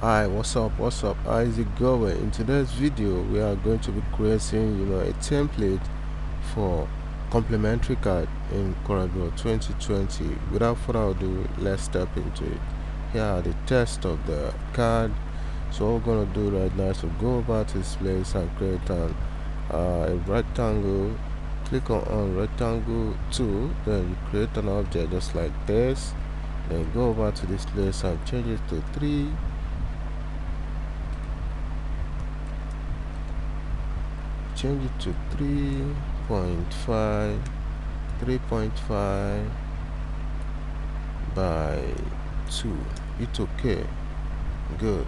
Hi, what's up, how is it going? In today's video we are going to be creating a template for complementary card in CorelDraw 2020. Without further ado, let's step into it. Here are the text of the card. So what we're gonna do right now is to go over to this place and create a rectangle. Click on rectangle tool, then you create an object just like this, then go over to this place and change it to 3. Change it to 3.5 by 2. It's okay. Good.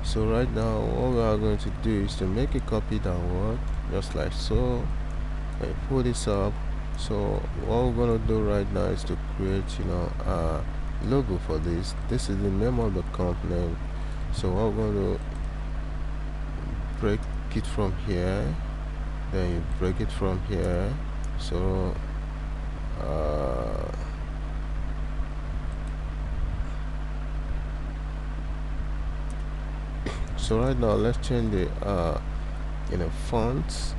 So right now what we are going to do is to make a copy downward just like so and pull this up. So what we're going to do right now is to create a logo for this. This is the name of the company. So what we're going to break it from here, then you break it from here. So so right now let's change the fonts.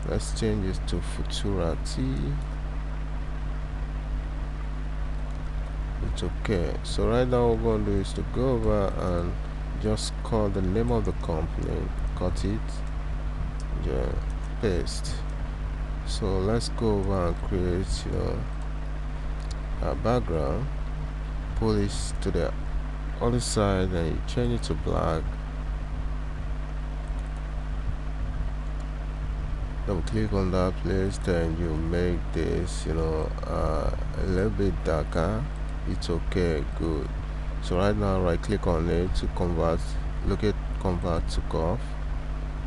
Let's change it to Futurati. It's okay. So right now what we're going to do is to go over and just call the name of the company, cut it, yeah, paste. So let's go over and create a background, pull this to the other side and you change it to black. Double click on that place, then you make this a little bit darker. It's okay. Good. So right now right click on it to convert, look at convert to curve,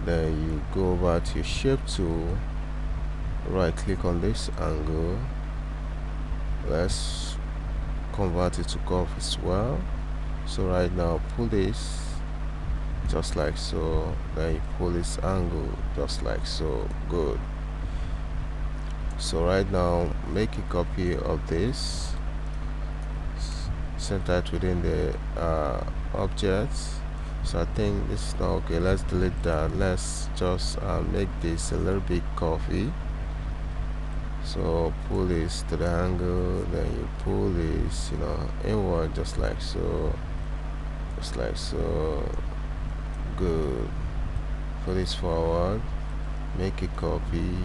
then you go over to your shape tool, right click on this angle, let's convert it to curve as well. So right now pull this just like so, then you pull this angle just like so. Good. So right now make a copy of this, center it within the objects. So I think this is not okay. Let's delete that. Let's just make this a little bit curvy. So pull this to the angle, then you pull this inward just like so, just like so. Good. Pull this forward, make a copy,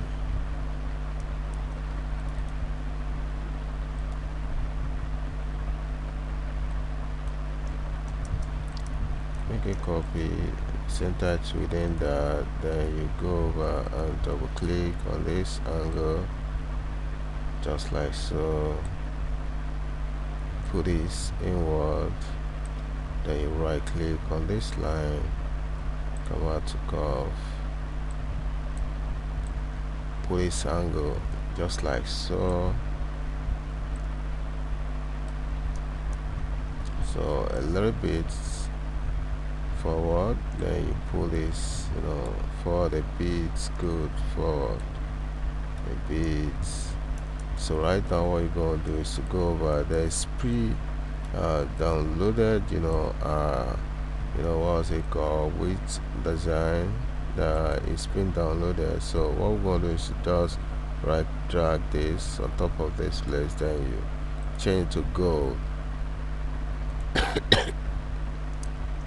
center it within that, then you go over and double click on this angle just like so, put this inward, then you right click on this line, come out to curve, put this angle just like so. So a little bit forward, then you pull this forward a bit. Good. Forward a bit. So right now what you're going to do is to go over, there's downloaded what's it called, with design that is been downloaded. So what we're going to do is to just right drag this on top of this place, then you change to gold.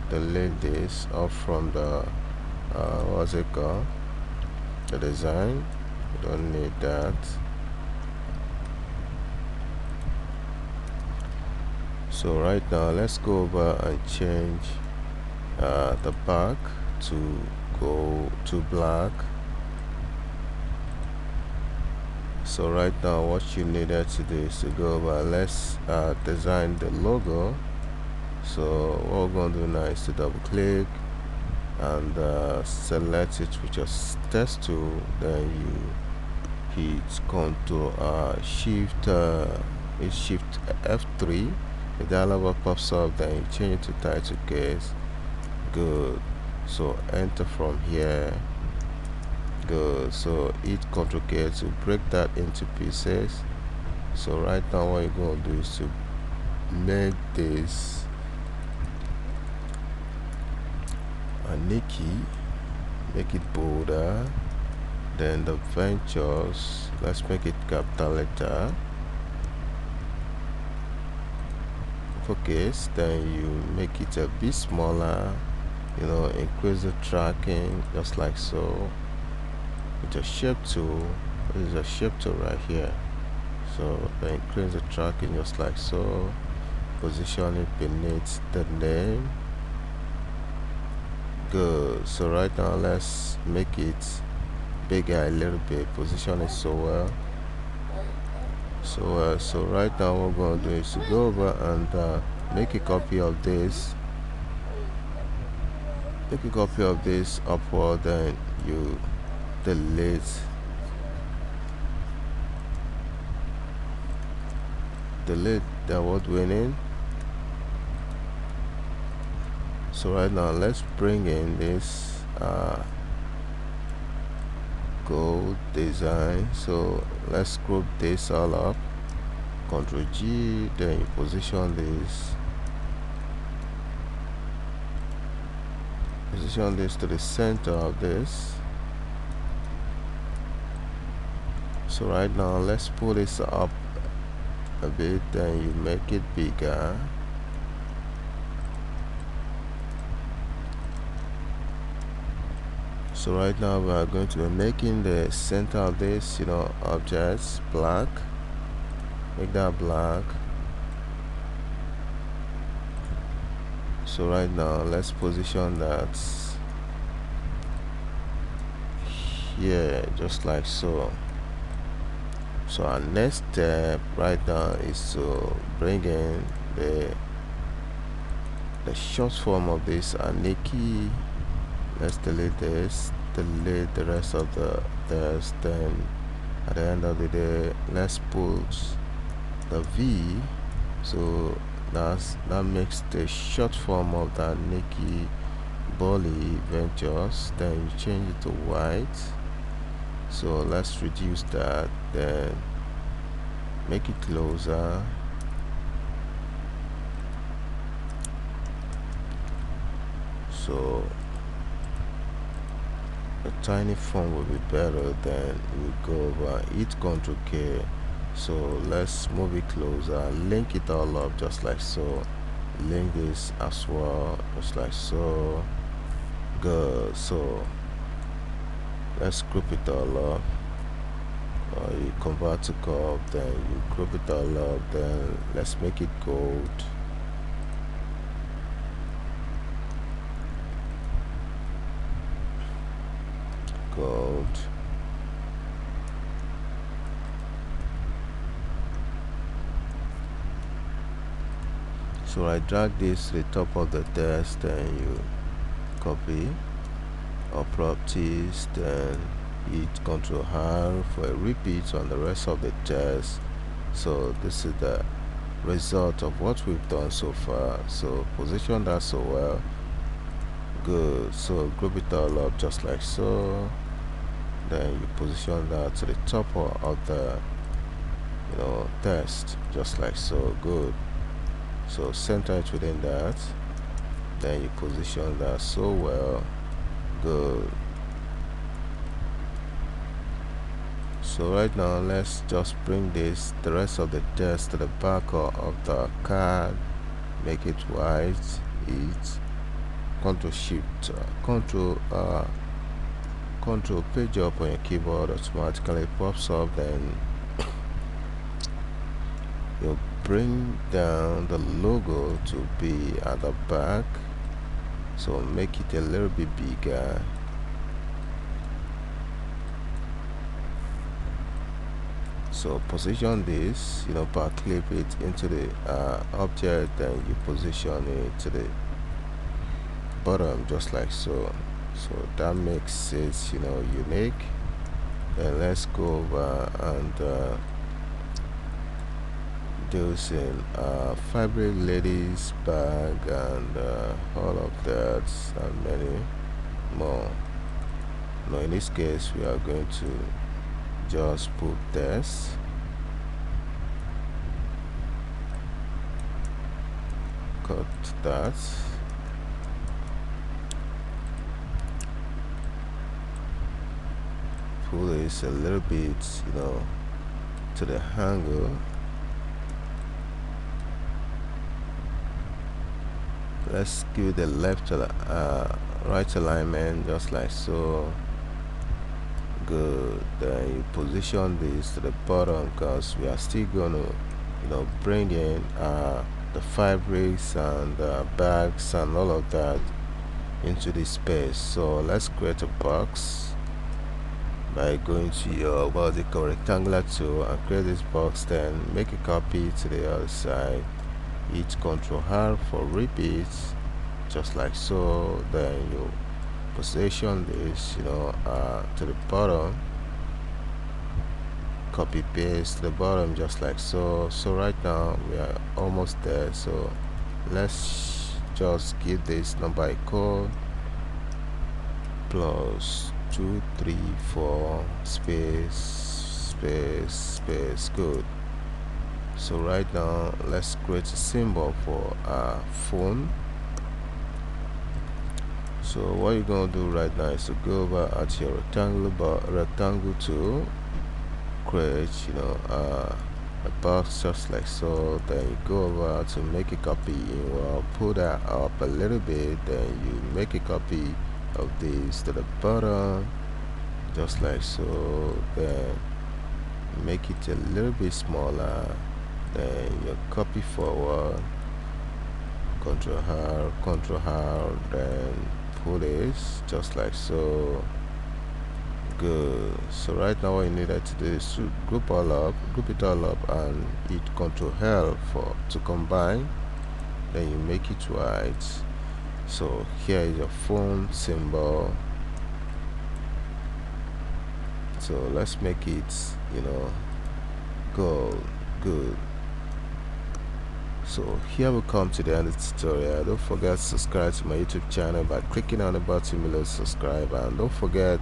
Delete this off from the what's it called, the design. You don't need that. So right now let's go over and change the back to go to black. So right now what you needed to do is to go over, let's design the logo. So what we're going to do now is to double click and select it with your text tool, then you hit Ctrl Shift F3. The dialog box pops up, then you change it to title case. Good. So enter from here. Good. So hit Ctrl K to break that into pieces. So right now what you're going to do is to make this Nikki, make it bolder. Then the ventures, let's make it capital letter. Focus, then you make it a bit smaller, increase the tracking just like so. With a shape tool, this is a shape tool right here. So then increase the tracking just like so. Position it beneath the name. Good. So right now let's make it bigger a little bit. Position it so well. So right now what we're going to do is to go over and make a copy of this. Make a copy of this upward, then you delete the award winning. So right now let's bring in this gold design. So let's group this all up, Ctrl G, then you position this to the center of this. So right now let's pull this up a bit, then you make it bigger. So right now we are going to be making the center of this objects black. Make that black. So right now let's position that here just like so. So our next step right now is to bring in the short form of this Nikki. Let's delete this, delete the rest of this. Then at the end of the day, let's put the V. So that makes the short form of that Nikki Bolly Ventures. Then you change it to white. So let's reduce that, then make it closer. So a tiny font will be better. Then we go over, hit Ctrl K. So let's move it closer, link it all up just like so. Link this as well just like so. Good. So let's group it all up. You convert to curve, then you group it all up. Then let's make it gold. Gold. So I drag this to the top of the text, then you copy or properties, then hit Ctrl R for a repeat on the rest of the text. So this is the result of what we've done so far. So position that so well. Good. So group it all up just like so. Then you position that to the top of the text just like so. Good. So center it within that, then you position that so well. Good. So right now let's just bring the rest of the text to the back of the card, make it white. Hit Ctrl Shift Control page up on your keyboard, automatically pops up. Then you'll bring down the logo to be at the back, so make it a little bit bigger. So position this, power clip it into the object, then you position it to the bottom just like so. So that makes it unique. Then let's go over and using fabric ladies bag and all of that and many more. Now in this case we are going to just put this, cut that, pull this a little bit, to the angle. Let's give it the right alignment, just like so. Good. Then you position this to the bottom, because we are still gonna bring in the fabrics and bags and all of that into this space. So let's create a box by going to your rectangular tool and create this box. Then make a copy to the other side, hit Ctrl R for repeats, just like so. Then you position this to the bottom, copy paste to the bottom, just like so. So right now we are almost there, so let's just give this number a code +234 space. Good. So right now let's create a symbol for our phone. So what you're gonna do right now is to go over at your rectangle tool, create a box just like so. Then you go over to make a copy. You will pull that up a little bit, then you make a copy of this to the bottom, just like so. Then make it a little bit smaller, then you copy forward, Ctrl R, then pull this just like so. Good. So right now what you needed to do is to group it all up and hit Ctrl L to combine. Then you make it white. So here is your phone symbol. So let's make it gold. Good. So here we come to the end of the tutorial. Don't forget to subscribe to my YouTube channel by clicking on the button below subscribe, and don't forget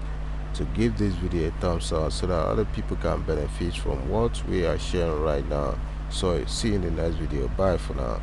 to give this video a thumbs up so that other people can benefit from what we are sharing right now. So see you in the next video. Bye for now.